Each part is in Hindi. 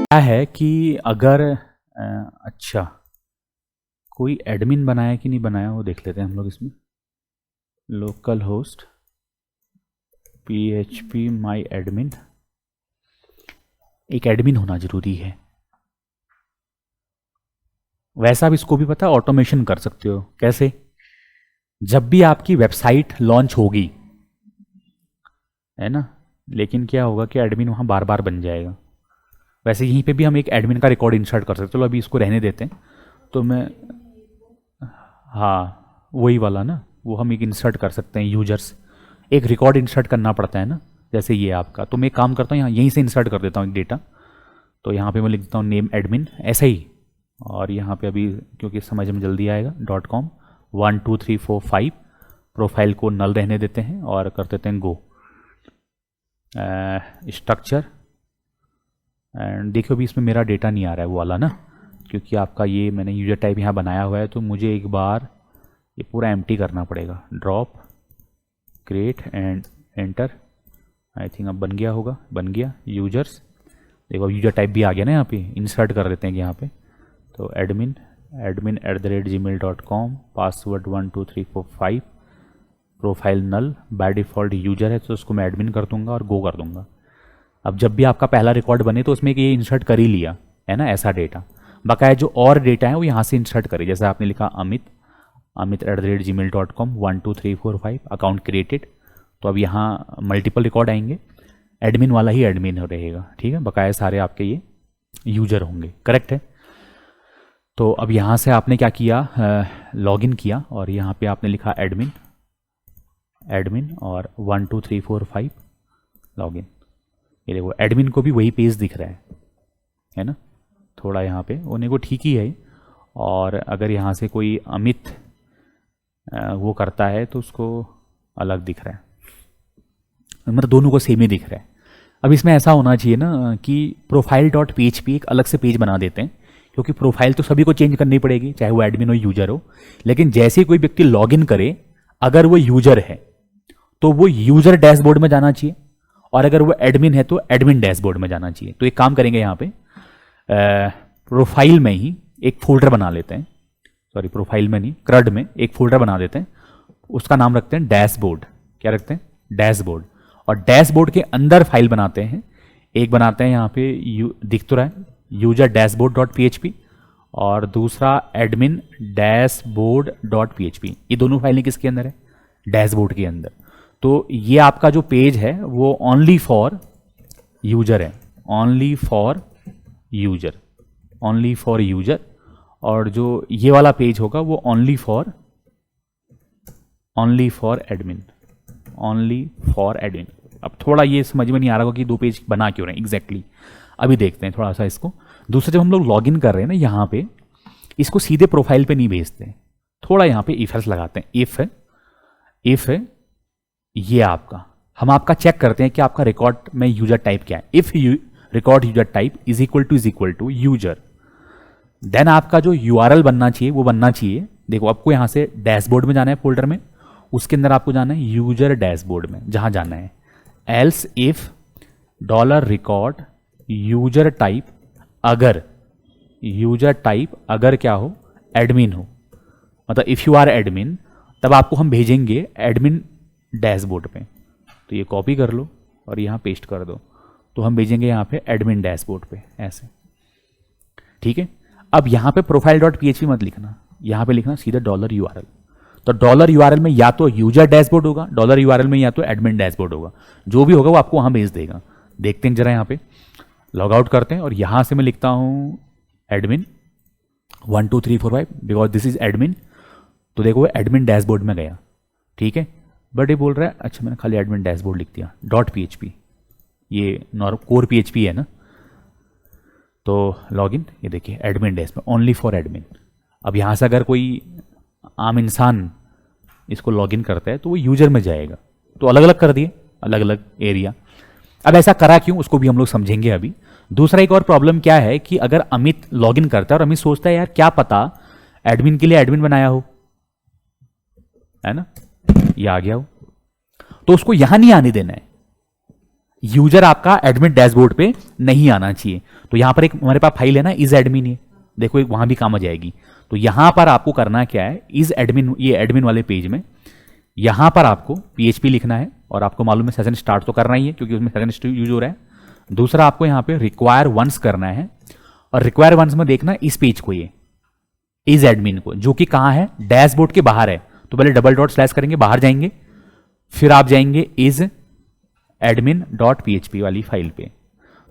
क्या है कि अगर अच्छा कोई एडमिन बनाया कि नहीं बनाया वो देख लेते हैं हम लोग इसमें। लोकल होस्ट PHP माई एडमिन, एक एडमिन होना जरूरी है। वैसा भी इसको भी पता ऑटोमेशन कर सकते हो कैसे, जब भी आपकी वेबसाइट लॉन्च होगी है ना, लेकिन क्या होगा कि एडमिन वहाँ बार बार बन जाएगा। वैसे यहीं पे भी हम एक एडमिन का रिकॉर्ड इंसर्ट कर सकते हैं। चलो अभी इसको रहने देते हैं। तो मैं, हाँ वही वाला ना, वो हम एक इंसर्ट कर सकते हैं यूजर्स। एक रिकॉर्ड इंसर्ट करना पड़ता है ना, जैसे ये आपका। तो मैं एक काम करता हूँ, यहाँ यहीं से इंसर्ट कर देता हूँ एक डेटा। तो यहाँ पे मैं लिख देता हूँ नेम एडमिन ऐसे ही, और यहाँ पे अभी क्योंकि समझ में जल्दी आएगा .com 1 2 3 4 5 प्रोफाइल को नल रहने देते हैं और कर देते हैं गो स्ट्रक्चर। एंड देखो अभी इसमें मेरा डेटा नहीं आ रहा है वो वाला ना, क्योंकि आपका ये मैंने यूजर टाइप यहाँ बनाया हुआ है। तो मुझे एक बार ये पूरा एम्प्टी करना पड़ेगा। Drop create and enter. I think अब बन गया होगा, बन गया यूजर्स। देखो यूजर टाइप भी आ गया ना, यहाँ पे इंसर्ट कर देते हैं यहाँ पे। तो admin @gmail.com, password 1 2 3 4 5, profile null, by default user है तो उसको मैं एडमिन कर दूंगा और गो कर दूंगा। अब जब भी आपका पहला रिकॉर्ड बने तो उसमें ये इंसर्ट कर ही लिया है ना ऐसा डेटा। बकाया जो और डेटा है वो यहाँ से इंसर्ट करें, जैसे आपने लिखा अमित @gmail.com 1 2 3 4 5 अकाउंट क्रिएटेड। तो अब यहाँ मल्टीपल रिकॉर्ड आएंगे, एडमिन वाला ही एडमिन रहेगा, ठीक है। बकाया सारे आपके ये यूजर होंगे, करेक्ट है। तो अब यहाँ से आपने क्या किया, लॉगिन किया और यहाँ पे आपने लिखा एडमिन एडमिन और 1 2 3 4 5 लॉगिन। ये देखो एडमिन को भी वही पेज दिख रहा है ना, थोड़ा यहाँ पे उन्हें को ठीक ही है। और अगर यहाँ से कोई अमित वो करता है तो उसको अलग दिख रहा है, मतलब दोनों को सेम ही दिख रहा है। अब इसमें ऐसा होना चाहिए ना कि profile.php एक अलग से पेज बना देते हैं, क्योंकि प्रोफाइल तो सभी को चेंज करनी पड़ेगी चाहे वो एडमिन हो यूजर हो। लेकिन जैसे ही कोई व्यक्ति लॉगिन करे, अगर वो यूजर है तो वो यूजर डैशबोर्ड में जाना चाहिए, और अगर वो एडमिन है तो एडमिन डैशबोर्ड में जाना चाहिए। तो एक काम करेंगे, यहाँ पे प्रोफाइल में ही एक फोल्डर बना लेते हैं, सॉरी प्रोफाइल में नहीं, क्रड में एक फोल्डर बना देते हैं, उसका नाम रखते हैं डैशबोर्ड। क्या रखते हैं, डैशबोर्ड। और डैशबोर्ड के अंदर फाइल बनाते हैं, एक बनाते हैं यहाँ पे दिख तो रहा है यूजर डैशबोर्ड.php, और दूसरा एडमिन डैशबोर्ड.php। ये दोनों फाइलें किसके अंदर है, डैशबोर्ड के अंदर। तो ये आपका जो पेज है वो ओनली फॉर यूजर है, only for user, only for user. और जो ये वाला पेज होगा वो only for admin, only for admin. अब थोड़ा ये समझ में नहीं आ रहा होगा कि दो पेज बना क्यों रहे हैं एग्जैक्टली। अभी देखते हैं थोड़ा सा इसको। दूसरा, जब हम लोग लॉगिन कर रहे हैं ना यहाँ पे, इसको सीधे प्रोफाइल पे नहीं भेजते, थोड़ा यहाँ पे इफ एल्स लगाते हैं। इफ है ये आपका, हम आपका चेक करते हैं कि आपका रिकॉर्ड में यूजर टाइप क्या है। If record user type is equal to user, then आपका जो यूआरएल बनना चाहिए वो बनना चाहिए। देखो आपको यहाँ से डैशबोर्ड में जाना है, फोल्डर में, उसके अंदर आपको जाना है यूजर डैशबोर्ड में, जहां जाना है। Else if $record user type, अगर यूजर टाइप अगर क्या हो, एडमिन हो, मतलब इफ यू आर एडमिन, तब आपको हम भेजेंगे एडमिन डैशबोर्ड पे। तो ये कॉपी कर लो और यहाँ पेस्ट कर दो, तो हम भेजेंगे यहाँ पे एडमिन डैशबोर्ड पे ऐसे, ठीक है। अब यहाँ पे profile.php मत लिखना, यहाँ पे लिखना सीधा $URL। तो $URL में या तो यूजर डैशबोर्ड होगा, $URL में या तो एडमिन डैशबोर्ड होगा, जो भी होगा वो आपको वहाँ भेज देगा। देखते हैं जरा, यहाँ पे लॉग आउट करते हैं और यहाँ से मैं लिखता हूँ admin 1 2 3 4 5 because this is admin. तो देखो एडमिन डैशबोर्ड में गया, ठीक है। बट ये बोल रहा है, अच्छा मैंने खाली एडमिन डैशबोर्ड लिख दिया .php, ये कोर PHP है ना। तो लॉगिन, ये देखिए admin dashboard, only for admin. अब यहाँ से अगर कोई आम इंसान इसको लॉगिन करता है तो वो यूजर में जाएगा। तो अलग अलग कर दिए, अलग अलग एरिया। अब ऐसा करा क्यों, उसको भी हम लोग समझेंगे अभी। दूसरा एक और प्रॉब्लम क्या है कि अगर अमित लॉगिन करता है और अमित सोचता है यार क्या पता एडमिन के लिए एडमिन बनाया हो, है ना, ये आ गया हो, तो उसको यहां नहीं आने देना है। यूजर आपका एडमिन डैशबोर्ड पे नहीं आना चाहिए। तो यहां पर एक हमारे पास फाइल है ना, इज एडमिन, ये देखो एक वहां भी काम आ जाएगी। तो यहां पर आपको करना क्या है, इज एडमिन, ये एडमिन वाले पेज में यहां पर आपको PHP लिखना है, और आपको मालूम है सेशन स्टार्ट तो करना ही है क्योंकि उसमें सेशन यूज हो रहा है। दूसरा आपको यहां पे रिक्वायर वंस करना है, और रिक्वायर वंस में देखना इस पेज को, ये इज एडमिन को, जो कि कहां है, डैशबोर्ड के बाहर है। तो पहले डबल डॉट स्लैश करेंगे, बाहर जाएंगे, फिर आप जाएंगे इज एडमिन डॉट PHP वाली फाइल पे।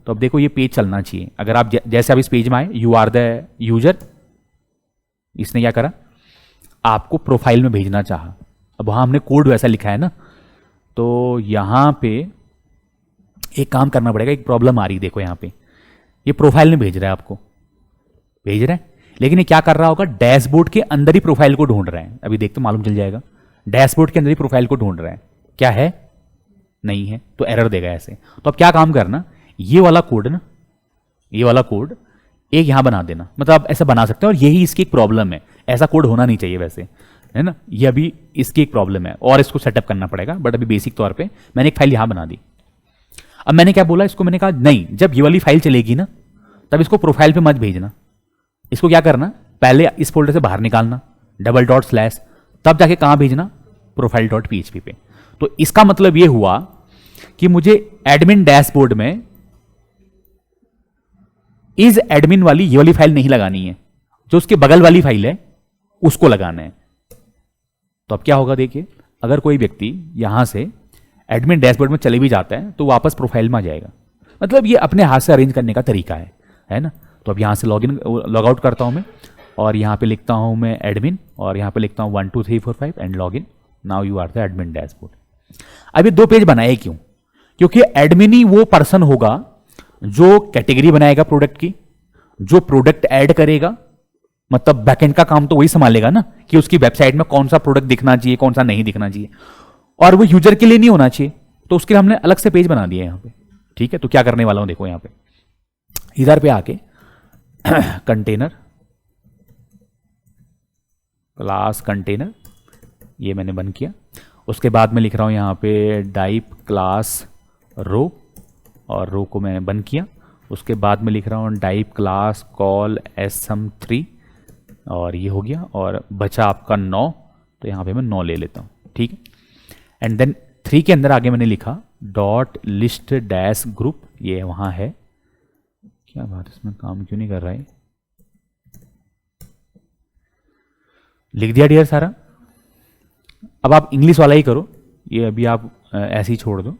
तो अब देखो ये पेज चलना चाहिए। अगर आप जैसे आप इस पेज में आए, यू आर द यूजर, इसने क्या करा, आपको प्रोफाइल में भेजना चाहा। अब वहां हमने कोड वैसा लिखा है ना, तो यहां पे एक काम करना पड़ेगा, एक प्रॉब्लम आ रही है, देखो यहां पे ये प्रोफाइल में भेज रहा है, आपको भेज रहा है, लेकिन ये क्या कर रहा होगा, डैशबोर्ड के अंदर ही प्रोफाइल को ढूंढ रहा है। अभी देखते मालूम चल जाएगा, डैशबोर्ड के अंदर ही प्रोफाइल को ढूंढ रहा है, क्या है, नहीं है, तो एरर देगा ऐसे। तो अब क्या काम करना, ये वाला कोड ना, ये वाला कोड एक यहां बना देना, मतलब आप ऐसा बना सकते हैं, और यही इसकी एक प्रॉब्लम है, ऐसा कोड होना नहीं चाहिए वैसे, है ना, ये अभी इसकी एक प्रॉब्लम है, और इसको सेटअप करना पड़ेगा, बट अभी बेसिक तौर पे मैंने एक फाइल यहां बना दी। अब मैंने क्या बोला इसको, मैंने कहा नहीं, जब ये वाली फाइल चलेगी ना, तब इसको प्रोफाइल पे मत भेजना, इसको क्या करना, पहले इस फोल्डर से बाहर निकालना, डबल डॉट स्लैश, तब जाके कहां भेजना, प्रोफाइल डॉट PHP पे। तो इसका मतलब ये हुआ कि मुझे एडमिन डैशबोर्ड में इज एडमिन वाली ये वाली फाइल नहीं लगानी है, जो उसके बगल वाली फाइल है उसको लगाना है। तो अब क्या होगा, देखिए अगर कोई व्यक्ति यहां से एडमिन डैशबोर्ड में चले भी जाता है तो वापस प्रोफाइल में आ जाएगा। मतलब ये अपने हाथ से अरेंज करने का तरीका है ना। तो अब यहां से लॉग आउट करता हूं मैं, और यहां पे लिखता हूं मैं एडमिन, और यहां पे लिखता हूं 1 2 3 4 5 and log in, now you are the admin dashboard. अब ये दो पेज बनाए क्यों, क्योंकि एडमिन ही वो पर्सन होगा जो कैटेगरी बनाएगा प्रोडक्ट की, जो प्रोडक्ट ऐड करेगा, मतलब बैकएंड का काम तो वही संभालेगा ना, कि उसकी वेबसाइट में कौन सा प्रोडक्ट दिखना चाहिए, कौन सा नहीं दिखना चाहिए, और वो यूजर के लिए नहीं होना चाहिए। तो उसके लिए हमने अलग से पेज बना दिया यहां पे, ठीक है। तो क्या करने वाला हूं, देखो यहां पे इधर पे आके कंटेनर, क्लास कंटेनर, ये मैंने बंद किया। उसके बाद में लिख रहा हूं यहां पे डाइप क्लास रो, और रो को मैंने बंद किया। उसके बाद में लिख रहा हूं डाइप क्लास कॉल sm3, और ये हो गया, और बचा आपका 9, तो यहां पे मैं 9 ले लेता हूं, ठीक है। एंड देन 3 के अंदर आगे मैंने लिखा डॉट लिस्ट डैश ग्रुप, ये वहां है। क्या बात, इसमें काम क्यों नहीं कर रहा है, लिख दिया डियर सारा। अब आप इंग्लिश वाला ही करो, ये अभी आप ऐसे ही छोड़ दो,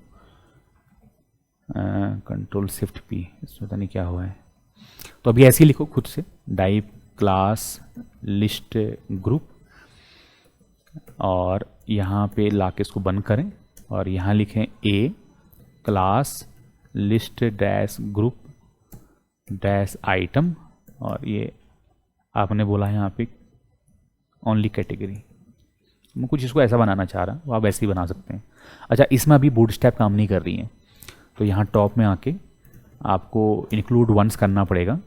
कंट्रोल शिफ्ट P, इसमें पता नहीं क्या हुआ है। तो अभी ऐसे ही लिखो खुद से, डाइप क्लास लिस्ट ग्रुप, और यहाँ पे लाके इसको बंद करें, और यहाँ लिखें a class list dash group dash item, और ये आपने बोला है यहाँ पे ओनली कैटेगरी। मैं कुछ इसको ऐसा बनाना चाह रहा हूँ, आप ऐसे ही बना सकते हैं। अच्छा, इसमें अभी बूटस्ट्रैप काम नहीं कर रही है, तो यहाँ टॉप में आके आपको इंक्लूड वंस करना पड़ेगा।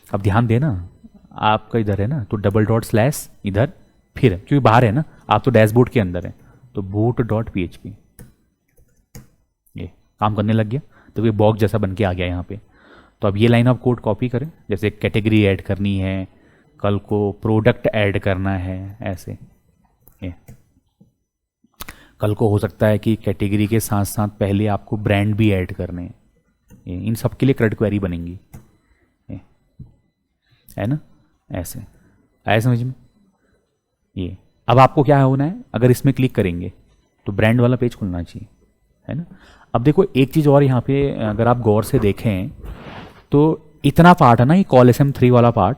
अब ध्यान देना, आपका इधर है ना, तो डबल डॉट स्लैश इधर, फिर क्योंकि बाहर है ना, आप तो डैशबोर्ड के अंदर है, तो बूट डॉट PHP, ये काम करने लग गया। तो ये बॉक्स जैसा बन के आ गया यहाँ पे। तो अब ये लाइन ऑफ कोड कॉपी करें, जैसे कैटेगरी ऐड करनी है, कल को प्रोडक्ट ऐड करना है, ऐसे ये कल को हो सकता है कि कैटेगरी के साथ साथ पहले आपको ब्रांड भी ऐड करने हैं, इन सब के लिए क्रेडिट क्वेरी बनेंगी, है ना, ऐसे आया समझ में। ये अब आपको क्या होना है, अगर इसमें क्लिक करेंगे तो ब्रांड वाला पेज खुलना चाहिए, है ना। अब देखो एक चीज़ और यहाँ पे, अगर आप गौर से देखें तो इतना पार्ट है ना, ये कॉल SM3 वाला पार्ट,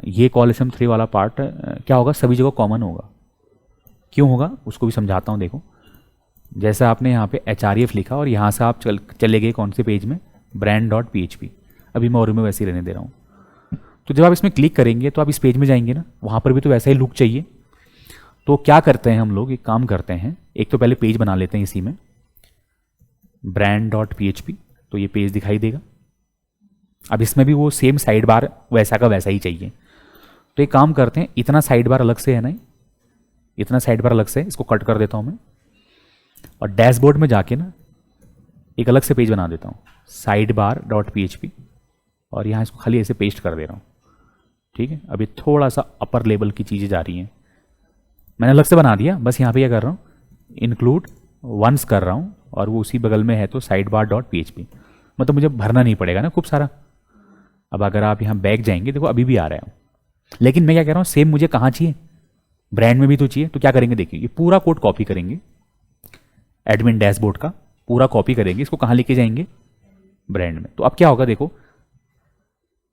ये कॉल SM3 वाला पार्ट क्या होगा, सभी जगह कॉमन होगा। क्यों होगा उसको भी समझाता हूँ। देखो जैसे आपने यहाँ पे href लिखा, और यहाँ से आप चले गए कौन से पेज में, ब्रांड डॉट PHP, अभी मैं और में वैसे ही रहने दे रहा हूँ। तो जब आप इसमें क्लिक करेंगे तो आप इस पेज में जाएंगे ना, वहाँ पर भी तो वैसा ही लुक चाहिए। तो क्या करते हैं हम लोग, एक काम करते हैं, एक तो पहले पेज बना लेते हैं इसी में, ब्रांड डॉट PHP, तो ये पेज दिखाई देगा। अब इसमें भी वो सेम साइड बार वैसा का वैसा ही चाहिए। तो एक काम करते हैं, इतना साइड बार अलग से है ना, इतना साइड बार अलग से, इसको कट कर देता हूं मैं, और डैशबोर्ड में जाके ना एक अलग से पेज बना देता हूँ, साइड बार डॉट PHP, और यहाँ इसको खाली ऐसे पेस्ट कर दे रहा हूँ। ठीक है, अभी थोड़ा सा अपर लेवल की चीज़ें जा रही हैं, मैंने अलग से बना दिया। बस यहाँ पे क्या कर रहा हूँ, इंक्लूड वंस कर रहा हूँ, और वो उसी बगल में है तो साइड बार डॉट PHP, मतलब मुझे भरना नहीं पड़ेगा ना खूब सारा। अब अगर आप यहाँ बैक जाएंगे, देखो अभी भी आ रहा है, लेकिन मैं क्या कह रहा हूँ, सेम मुझे कहाँ चाहिए, ब्रांड में भी तो चाहिए। तो क्या करेंगे, देखिए ये पूरा कोड कॉपी करेंगे, एडमिन डैशबोर्ड का पूरा कॉपी करेंगे, इसको कहाँ लेके जाएंगे, ब्रांड में। तो अब क्या होगा, देखो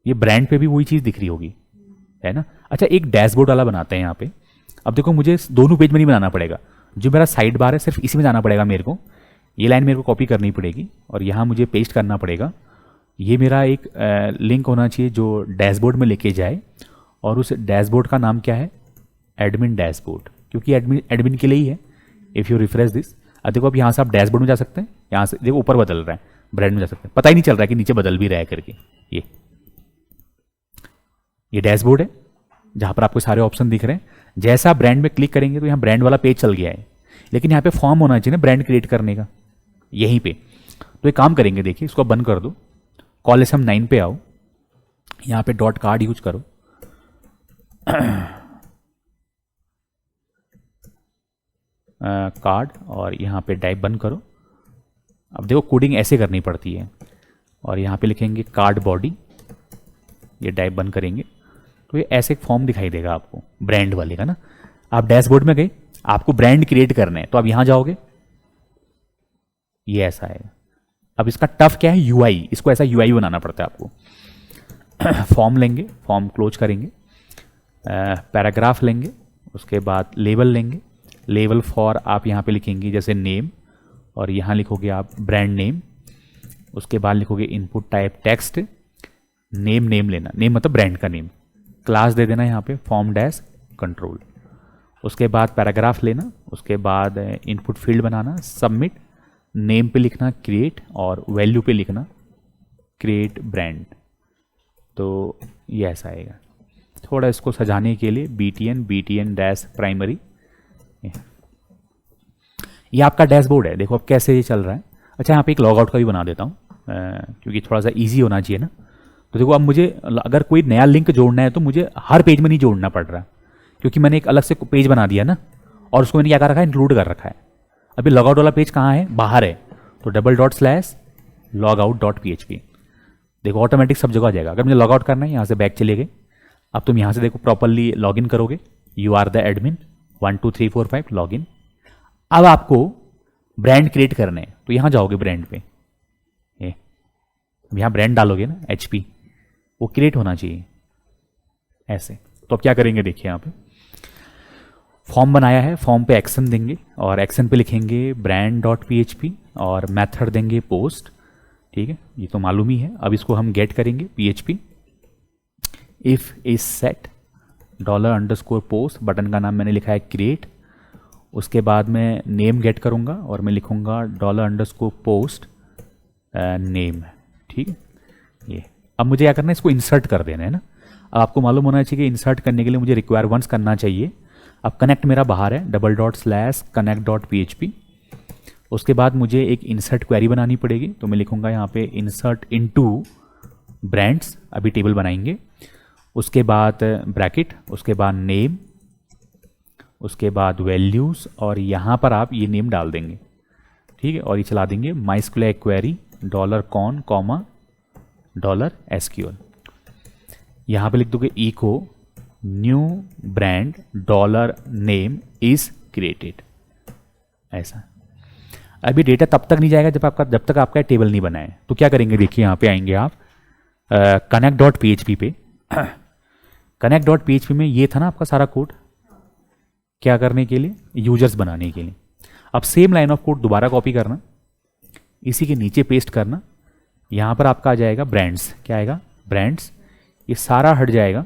ये ब्रांड पे भी वही चीज़ दिख रही होगी, है ना। अच्छा, एक डैशबोर्ड वाला बनाते हैं यहाँ पे। अब देखो मुझे दोनों पेज में नहीं बनाना पड़ेगा, जो मेरा साइड बार है सिर्फ इसी में जाना पड़ेगा मेरे को। ये लाइन मेरे को कॉपी करनी पड़ेगी और यहाँ मुझे पेस्ट करना पड़ेगा। ये मेरा एक लिंक होना चाहिए जो डैशबोर्ड में लेके जाए, और उस डैशबोर्ड का नाम क्या है, एडमिन डैशबोर्ड, क्योंकि एडमिन के लिए ही है। इफ़ यू रिफ्रेश दिस, अब देखो अब यहाँ से आप डैशबोर्ड में जा सकते हैं, यहाँ से देखो ऊपर बदल रहा है, ब्रांड में जा सकते हैं, पता ही नहीं चल रहा है कि नीचे बदल भी रहा है करके। ये डैशबोर्ड है जहाँ पर आपको सारे ऑप्शन दिख रहे हैं। जैसा आप ब्रांड में क्लिक करेंगे तो यहाँ ब्रांड वाला पेज चल गया है, लेकिन यहाँ पे फॉर्म होना चाहिए ना ब्रांड क्रिएट करने का, यहीं पे। तो एक काम करेंगे, देखिए इसको बंद कर दो, कॉलम 9 पे आओ, यहाँ पे डॉट कार्ड यूज करो, कार्ड, और यहाँ पे टाइप बंद करो। अब देखो कोडिंग ऐसे करनी पड़ती है, और यहाँ पे लिखेंगे कार्ड बॉडी, ये टाइप बंद करेंगे तो ये ऐसे एक फॉर्म दिखाई देगा आपको ब्रांड वाले का ना। आप डैशबोर्ड में गए, आपको ब्रांड क्रिएट करना है, तो आप यहाँ जाओगे, ये ऐसा है। अब इसका टफ क्या है, यूआई, इसको ऐसा यूआई बनाना पड़ता है आपको। फॉर्म लेंगे, फॉर्म क्लोज करेंगे, पैराग्राफ लेंगे, उसके बाद लेबल लेंगे, लेबल फॉर आप यहाँ पे लिखेंगे जैसे नेम, और यहाँ लिखोगे आप ब्रांड नेम, उसके बाद लिखोगे input type text, name, name लेना, नेम मतलब ब्रांड का नेम, क्लास दे देना यहाँ पे फॉर्म डैश कंट्रोल, उसके बाद पैराग्राफ लेना, उसके बाद इनपुट फील्ड बनाना, सबमिट, नेम पे लिखना क्रिएट, और वैल्यू पे लिखना क्रिएट ब्रांड। तो ये ऐसा आएगा। थोड़ा इसको सजाने के लिए BTN डैश प्राइमरी, ये आपका डैशबोर्ड है। देखो अब कैसे ये चल रहा है। अच्छा, यहाँ पे एक लॉगआउट का भी बना देता हूँ, क्योंकि थोड़ा सा इजी होना चाहिए ना। तो देखो अब मुझे अगर कोई नया लिंक जोड़ना है तो मुझे हर पेज में नहीं जोड़ना पड़ रहा, क्योंकि मैंने एक अलग से पेज बना दिया ना, और उसको मैंने क्या कर रखा है, इंक्लूड कर रखा है। अभी लॉगआउट वाला पेज कहाँ है, बाहर है, तो $/logout.php। देखो ऑटोमेटिक सब जगह आ जाएगा। अगर मुझे लॉगआउट करना है, यहाँ से बैक चले गए, अब तुम यहाँ से देखो प्रॉपरली लॉग इन करोगे, you are the admin 1 2 3 4 5 log in. अब आपको ब्रांड क्रिएट करना है, तो यहाँ जाओगे ब्रांड पे, यहाँ ब्रांड डालोगे ना HP, वो क्रिएट होना चाहिए ऐसे। तो अब क्या करेंगे, देखिए यहाँ पे फॉर्म बनाया है, फॉर्म पे एक्शन देंगे, और एक्शन पे लिखेंगे ब्रांड डॉट PHP, और मेथड देंगे पोस्ट। ठीक है, ये तो मालूम ही है। अब इसको हम गेट करेंगे PHP if is set $_post, button का नाम मैंने लिखा है क्रिएट। उसके बाद मैं नेम गेट करूँगा, और मैं लिखूँगा $_post नेम। ठीक है, ये अब मुझे क्या करना है, इसको इंसर्ट कर देना है ना। अब आपको मालूम होना चाहिए कि इंसर्ट करने के लिए मुझे रिक्वायर वंस करना चाहिए। अब कनेक्ट मेरा बाहर है, $/connect.php। उसके बाद मुझे एक इंसर्ट क्वेरी बनानी पड़ेगी, तो मैं लिखूंगा यहाँ पे इंसर्ट इनटू ब्रांड्स, अभी टेबल बनाएंगे। उसके बाद ब्रैकेट, उसके बाद नेम, उसके बाद वैल्यूज़, और यहाँ पर आप ये नेम डाल देंगे। ठीक है, और ये चला देंगे MySQL क्वेरी $con, $SQL। यहाँ पे लिख दोगे echo new brand $name is created, ऐसा। अभी डेटा तब तक नहीं जाएगा जब तक आपका टेबल नहीं बना है। तो क्या करेंगे, देखिए यहाँ पे आएंगे आप connect.php पे। connect.php में ये था ना आपका सारा कोड, क्या करने के लिए, यूजर्स बनाने के लिए। अब सेम लाइन ऑफ कोड दोबारा कॉपी करना, इसी के नीचे पेस्ट करना, यहाँ पर आपका आ जाएगा ब्रांड्स, क्या आएगा, ब्रांड्स। ये सारा हट जाएगा,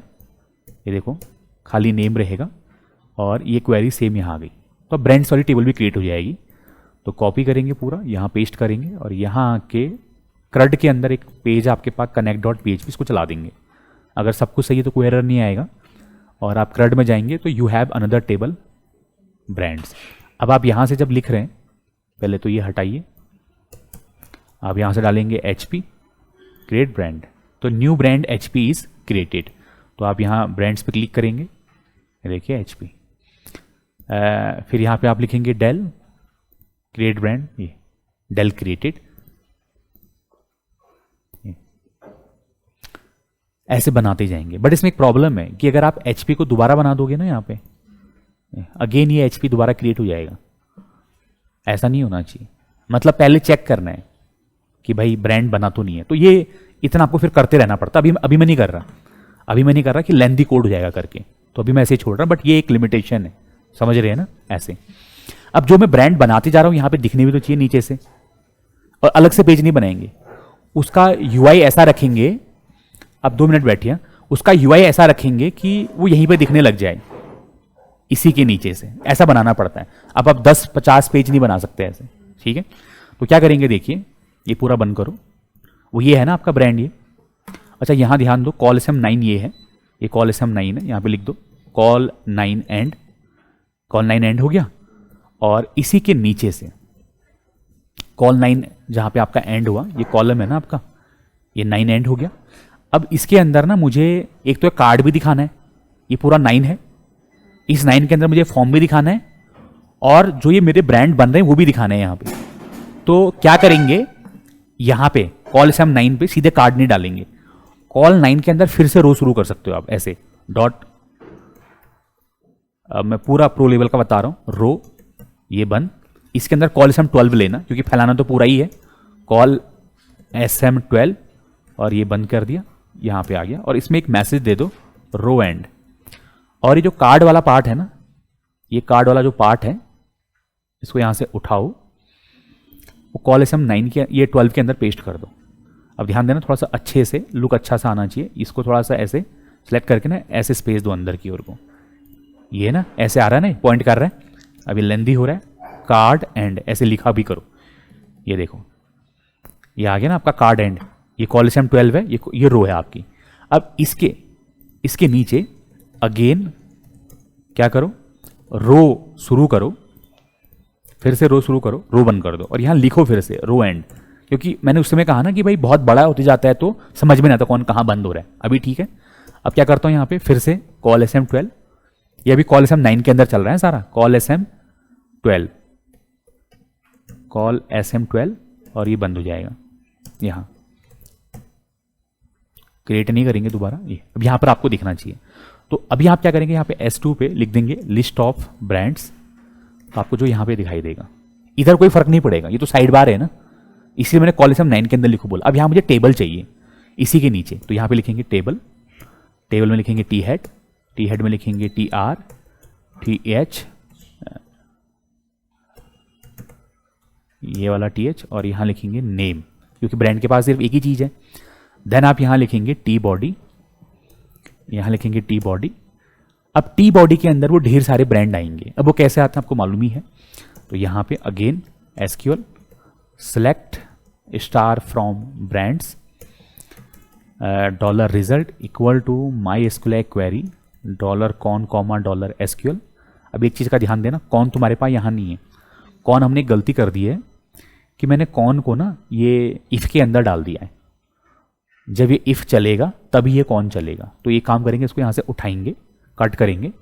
ये देखो खाली नेम रहेगा, और ये क्वेरी सेम यहाँ आ गई। तो ब्रांड्स वाली टेबल भी क्रिएट हो जाएगी। तो कॉपी करेंगे पूरा, यहाँ पेस्ट करेंगे, और यहाँ आके CRUD के अंदर एक पेज आपके पास connect.php, इसको चला देंगे। अगर सब कुछ सही है तो कोई एरर नहीं आएगा। और आप CRUD में जाएंगे तो you have another table brands. अब आप यहाँ से जब लिख रहे हैं, पहले तो ये हटाइए, आप यहाँ से डालेंगे HP क्रिएट ब्रांड, तो new brand HP is created. तो आप यहाँ ब्रांड्स पे क्लिक करेंगे, देखिए HP। फिर यहाँ पे आप लिखेंगे डेल क्रिएट ब्रांड, ये डेल क्रिएटेड। ऐसे बनाते जाएंगे, बट इसमें एक प्रॉब्लम है कि अगर आप HP को दोबारा बना दोगे ना यहाँ पे, अगेन ये HP दोबारा क्रिएट हो जाएगा। ऐसा नहीं होना चाहिए, मतलब पहले चेक करना है कि भाई ब्रांड बना तो नहीं है। तो ये इतना आपको फिर करते रहना पड़ता। अभी मैं नहीं कर रहा, कि लेंथी कोड हो जाएगा करके, तो अभी मैं ऐसे ही छोड़ रहा, बट ये एक लिमिटेशन है, समझ रहे हैं ना ऐसे। अब जो मैं ब्रांड बनाते जा रहा हूं, यहां पे दिखने भी तो चाहिए नीचे से, और अलग से पेज नहीं बनाएंगे। उसका UI ऐसा रखेंगे, अब 2 मिनट बैठिए, उसका UI ऐसा रखेंगे कि वो यहीं पे दिखने लग जाए, इसी के नीचे से। ऐसा बनाना पड़ता है। अब आप 10-50 पेज नहीं बना सकते ऐसे, ठीक है। तो क्या करेंगे, देखिए ये पूरा बंद करो, वो ये है ना आपका ब्रांड ये। अच्छा यहाँ ध्यान दो, कॉल SM9 ये है, ये कॉल SM9 है, यहाँ पे लिख दो कॉल 9 एंड, कॉल 9 एंड हो गया। और इसी के नीचे से कॉल 9 जहाँ पे आपका एंड हुआ, ये कॉलम है ना आपका, ये 9 एंड हो गया। अब इसके अंदर ना मुझे एक तो कार्ड भी दिखाना है, ये पूरा 9 है, इस 9 के अंदर मुझे फॉर्म भी दिखाना है, और जो ये मेरे ब्रांड बन रहे हैं वो भी दिखाना है यहाँ पे। तो क्या करेंगे, यहाँ पे कॉल SM9 पे सीधे कार्ड नहीं डालेंगे, कॉल 9 के अंदर फिर से रो शुरू कर सकते हो आप ऐसे डॉट। अब मैं पूरा प्रो लेवल का बता रहा हूँ, रो ये बंद, इसके अंदर कॉल SM12 लेना, क्योंकि फैलाना तो पूरा ही है, कॉल SM12, और ये बंद कर दिया, यहाँ पे आ गया। और इसमें एक मैसेज दे दो रो एंड। और ये जो कार्ड वाला पार्ट है ना, ये कार्ड वाला जो पार्ट है, इसको यहाँ से उठाओ, वो कॉल SM9 के, ये 12 के अंदर पेस्ट कर दो। अब ध्यान देना, थोड़ा सा अच्छे से लुक अच्छा सा आना चाहिए, इसको थोड़ा सा ऐसे सेलेक्ट करके ना ऐसे स्पेस दो अंदर की ओर को, ये ना ऐसे आ रहा है ना, पॉइंट कर रहा है, अभी लेंदी हो रहा है, कार्ड एंड ऐसे लिखा भी करो, ये देखो ये आ गया ना आपका कार्ड एंड। ये कॉल SM12 है, ये रो है आपकी। अब इसके नीचे अगेन क्या करो, रो शुरू करो, फिर से रो शुरू करो, रो बंद कर दो, और यहां लिखो फिर से रो एंड, क्योंकि मैंने उस समय कहा ना कि भाई बहुत बड़ा होते जाता है तो समझ में नहीं आता कौन कहां बंद हो रहा है। अभी ठीक है। अब क्या करता हूं, यहां पे फिर से कॉल SM12, ये अभी कॉल SM9 के अंदर चल रहा है सारा, कॉल SM12, कॉल SM12, और ये बंद हो जाएगा। यहां क्रिएट नहीं करेंगे दोबारा, ये अब यहां पर आपको दिखना चाहिए। तो अभी आप क्या करेंगे, यहाँ पे S2 पे लिख देंगे लिस्ट ऑफ ब्रांड्स, तो आपको जो यहाँ पे दिखाई देगा, इधर कोई फर्क नहीं पड़ेगा, ये तो साइड बार है ना, इसलिए मैंने कॉल SM9 के अंदर लिखो बोला। अब यहाँ मुझे टेबल चाहिए इसी के नीचे, तो यहाँ पे लिखेंगे टेबल, टेबल में लिखेंगे टी हेड में लिखेंगे TR TH, ये वाला TH, और यहाँ लिखेंगे नेम, क्योंकि ब्रांड के पास सिर्फ एक ही चीज़ है। देन आप यहाँ लिखेंगे टी बॉडी, यहाँ लिखेंगे टी बॉडी। अब टी बॉडी के अंदर वो ढेर सारे ब्रांड आएंगे। अब वो कैसे आते हैं आपको मालूम ही है। तो यहाँ पे again SQL select star from brands dollar result equal to my SQL query dollar con comma dollar SQL। अब एक चीज़ का ध्यान देना, कौन तुम्हारे पास यहाँ नहीं है, कौन हमने गलती कर दी है कि मैंने कौन को ना ये इफ़ के अंदर डाल दिया है। जब ये इफ़ चलेगा तभी ये कौन चलेगा। तो ये काम करेंगे, इसको यहाँ से उठाएंगे, कट करेंगे,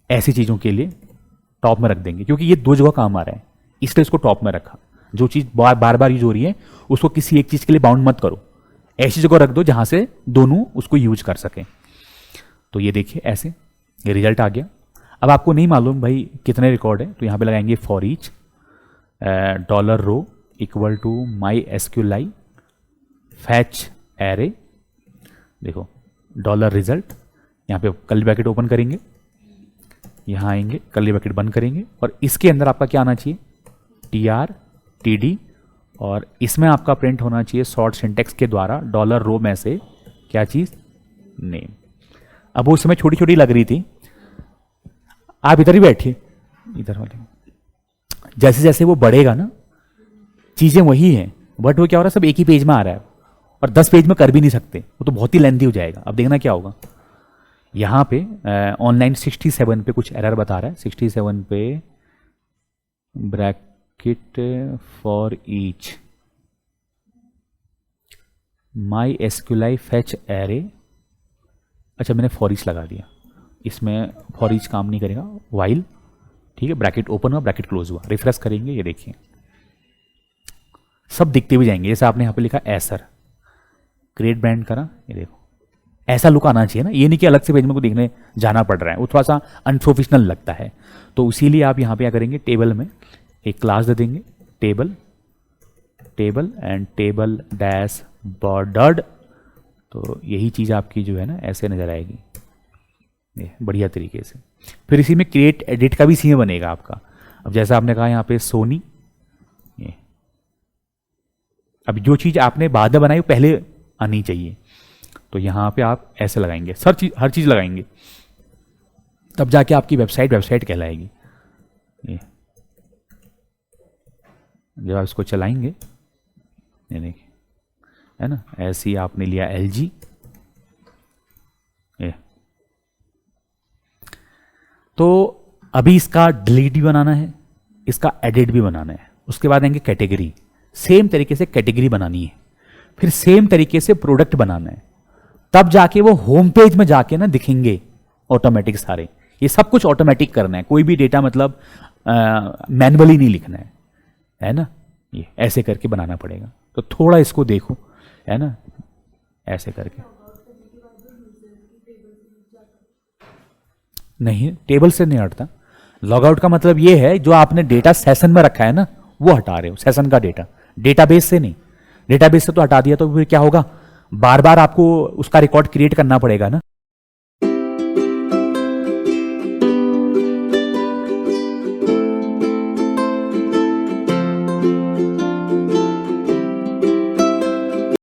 ऐसी चीज़ों के लिए टॉप में रख देंगे, क्योंकि ये 2 जगह काम आ रहा है, इसलिए इसको टॉप में रखा। जो चीज़ बार बार यूज हो रही है उसको किसी एक चीज़ के लिए बाउंड मत करो, ऐसी जगह रख दो जहाँ से दोनों उसको यूज कर सकें। तो ये देखिए ऐसे ये रिजल्ट आ गया। अब आपको नहीं मालूम भाई कितने रिकॉर्ड है, तो यहाँ पे लगाएंगे for each dollar row equal to my SQLi fetch array. देखो डॉलर रिजल्ट, यहाँ पे कर्ली ब्रैकेट ओपन करेंगे, यहाँ आएंगे कर्ली ब्रैकेट बंद करेंगे, और इसके अंदर आपका क्या आना चाहिए TR TD, और इसमें आपका प्रिंट होना चाहिए शॉर्ट सिंटेक्स के द्वारा डॉलर रो में से क्या चीज़ नेम। अब वो समय छोटी छोटी लग रही थी, आप इधर ही बैठिए, इधर वाले जैसे जैसे वो बढ़ेगा ना चीज़ें वही हैं, बट वो क्या हो रहा है सब एक ही पेज में आ रहा है, और 10 पेज में कर भी नहीं सकते, वो तो बहुत ही लेंथी हो जाएगा। अब देखना क्या होगा, यहाँ पे ऑनलाइन 67 पे कुछ एरर बता रहा है, 67 पे bracket for each my SQL fetch array, अच्छा मैंने फॉर ईच लगा दिया, इसमें फॉर ईच काम नहीं करेगा, वाइल, ठीक है, ब्रैकेट ओपन हुआ ब्रैकेट क्लोज हुआ, रिफ्रेश करेंगे, ये देखिए सब दिखते भी जाएंगे। जैसे आपने यहाँ पे लिखा एसर, क्रिएट ब्रांड करा, ये देखो ऐसा लुक आना चाहिए ना, ये नहीं कि अलग से पेज में को देखने जाना पड़ रहा है, वो थोड़ा सा अनप्रोफेशनल लगता है। तो इसीलिए आप यहाँ पे क्या करेंगे, टेबल में एक क्लास दे देंगे, table table and table dash bordered, तो यही चीज़ आपकी जो है ना ऐसे नजर आएगी ये बढ़िया तरीके से। फिर इसी में क्रिएट एडिट का भी सीन बनेगा आपका। अब जैसा आपने कहा यहाँ पे सोनी, ये अब जो चीज़ आपने बाद में बनाई वो पहले आनी चाहिए, तो यहाँ पे आप ऐसे लगाएंगे, हर चीज़ लगाएंगे, तब जाके आपकी वेबसाइट कहलाएगी। ये जब आप इसको चलाएंगे, ये देखिए है ना, ऐसे ही आपने लिया LG, ये तो अभी इसका डिलीट भी बनाना है, इसका एडिट भी बनाना है। उसके बाद आएंगे कैटेगरी, सेम तरीके से कैटेगरी बनानी है, फिर सेम तरीके से प्रोडक्ट बनाना है, तब जाके वो होम पेज में जाके ना दिखेंगे ऑटोमेटिक सारे। ये सब कुछ ऑटोमेटिक करना है, कोई भी डेटा मतलब मैनुअली नहीं लिखना है ना, ये ऐसे करके बनाना पड़ेगा। तो थोड़ा इसको देखो, है ना, ऐसे करके। नहीं, टेबल से नहीं हटता। लॉगआउट का मतलब ये है जो आपने डेटा सेशन में रखा है ना वो हटा रहे हो, सेशन का डेटा, डेटाबेस से नहीं। डेटाबेस से तो हटा दिया तो फिर क्या होगा, बार बार आपको उसका रिकॉर्ड क्रिएट करना पड़ेगा ना।